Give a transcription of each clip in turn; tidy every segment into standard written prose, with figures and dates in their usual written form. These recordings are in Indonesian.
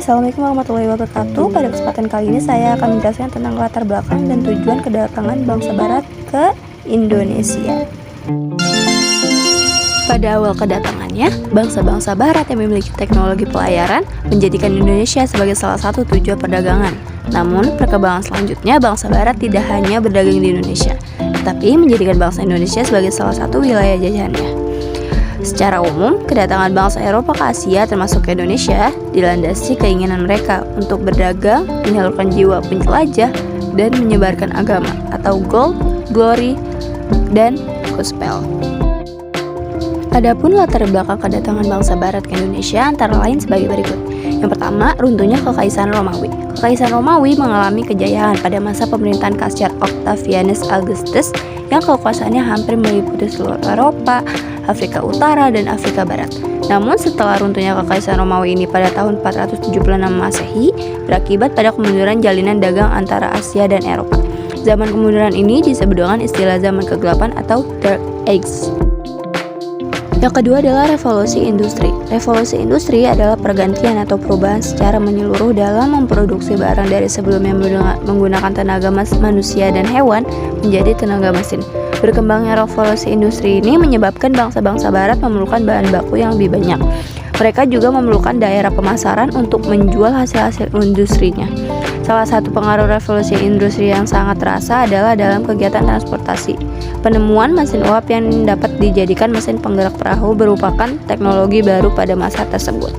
Assalamualaikum warahmatullahi wabarakatuh. Pada kesempatan kali ini saya akan menjelaskan tentang latar belakang dan tujuan kedatangan bangsa Barat ke Indonesia. Pada awal kedatangannya, bangsa-bangsa Barat yang memiliki teknologi pelayaran menjadikan Indonesia sebagai salah satu tujuan perdagangan. Namun, perkembangan selanjutnya bangsa Barat tidak hanya berdagang di Indonesia, tetapi menjadikan bangsa Indonesia sebagai salah satu wilayah jajahannya. Secara umum, kedatangan bangsa Eropa ke Asia termasuk ke Indonesia dilandasi keinginan mereka untuk berdagang, menyalurkan jiwa penjelajah, dan menyebarkan agama atau gold, glory, dan gospel. Adapun latar belakang kedatangan bangsa Barat ke Indonesia antara lain sebagai berikut. Yang pertama, runtuhnya Kekaisaran Romawi. Kekaisaran Romawi mengalami kejayaan pada masa pemerintahan Kaisar Octavianus Augustus yang kekuasaannya hampir meliputi seluruh Eropa, Afrika Utara, dan Afrika Barat. Namun setelah runtuhnya Kekaisaran Romawi ini pada tahun 476 Masehi, berakibat pada kemunduran jalinan dagang antara Asia dan Eropa. Zaman kemunduran ini disebut dengan istilah zaman kegelapan atau Dark Ages. Yang kedua adalah revolusi industri. Revolusi industri adalah pergantian atau perubahan secara menyeluruh dalam memproduksi barang dari sebelumnya menggunakan tenaga manusia dan hewan menjadi tenaga mesin. Berkembangnya revolusi industri ini menyebabkan bangsa-bangsa Barat memerlukan bahan baku yang lebih banyak. Mereka juga memerlukan daerah pemasaran untuk menjual hasil-hasil industrinya. Salah satu pengaruh revolusi industri yang sangat terasa adalah dalam kegiatan transportasi. Penemuan mesin uap yang dapat dijadikan mesin penggerak perahu merupakan teknologi baru pada masa tersebut.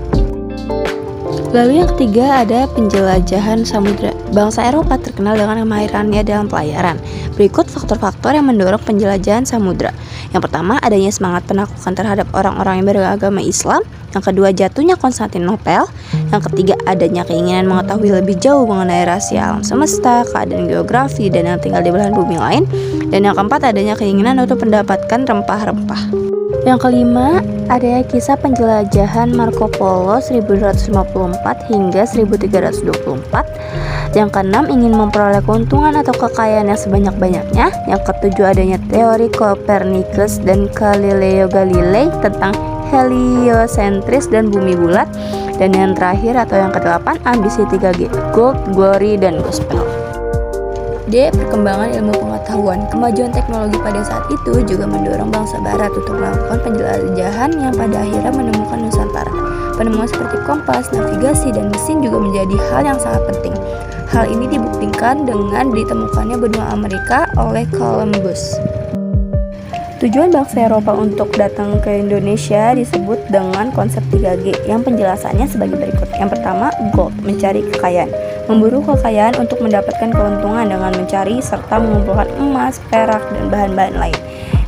Lalu yang ketiga ada penjelajahan samudra. Bangsa Eropa terkenal dengan kemahirannya dalam pelayaran. Berikut faktor-faktor yang mendorong penjelajahan samudra. Yang pertama, adanya semangat penaklukan terhadap orang-orang yang beragama Islam. Yang kedua, jatuhnya Konstantinopel. Yang ketiga, adanya keinginan mengetahui lebih jauh mengenai rahasia alam semesta, keadaan geografi, dan yang tinggal di belahan bumi lain. Dan yang keempat, adanya keinginan untuk mendapatkan rempah-rempah. Yang kelima, adanya kisah penjelajahan Marco Polo 1254 hingga 1324. Yang keenam, ingin memperoleh keuntungan atau kekayaan yang sebanyak-banyaknya. Yang ketujuh, adanya teori Copernicus dan Galileo Galilei tentang heliosentris dan bumi bulat. Dan yang terakhir atau yang kedelapan, ambisi 3G, gold, glory, dan gospel. D. Perkembangan ilmu pengetahuan. Kemajuan teknologi pada saat itu juga mendorong bangsa Barat untuk melakukan penjelajahan yang pada akhirnya menemukan Nusantara. Penemuan seperti kompas, navigasi, dan mesin juga menjadi hal yang sangat penting. Hal ini dibuktikan dengan ditemukannya benua Amerika oleh Columbus. Tujuan bangsa Eropa untuk datang ke Indonesia disebut dengan konsep 3G yang penjelasannya sebagai berikut. Yang pertama, gold, mencari kekayaan. Memburu kekayaan untuk mendapatkan keuntungan dengan mencari serta mengumpulkan emas, perak, dan bahan-bahan lain.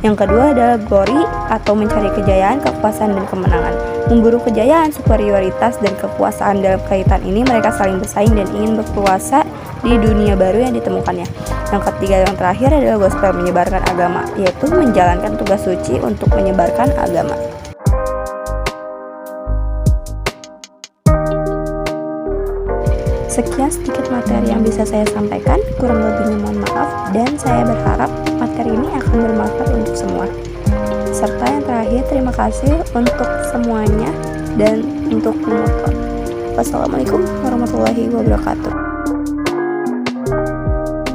Yang kedua adalah glory atau mencari kejayaan, kekuasaan, dan kemenangan. Memburu kejayaan, superioritas, dan kekuasaan. Dalam kaitan ini mereka saling bersaing dan ingin berkuasa di dunia baru yang ditemukannya. Yang ketiga yang terakhir adalah gospel, menyebarkan agama, yaitu menjalankan tugas suci untuk menyebarkan agama. Sekian sedikit materi yang bisa saya sampaikan, kurang lebihnya mohon maaf, dan saya berharap materi ini akan bermanfaat untuk semua. Serta yang terakhir, terima kasih untuk semuanya dan untuk pemotor. Wassalamualaikum warahmatullahi wabarakatuh.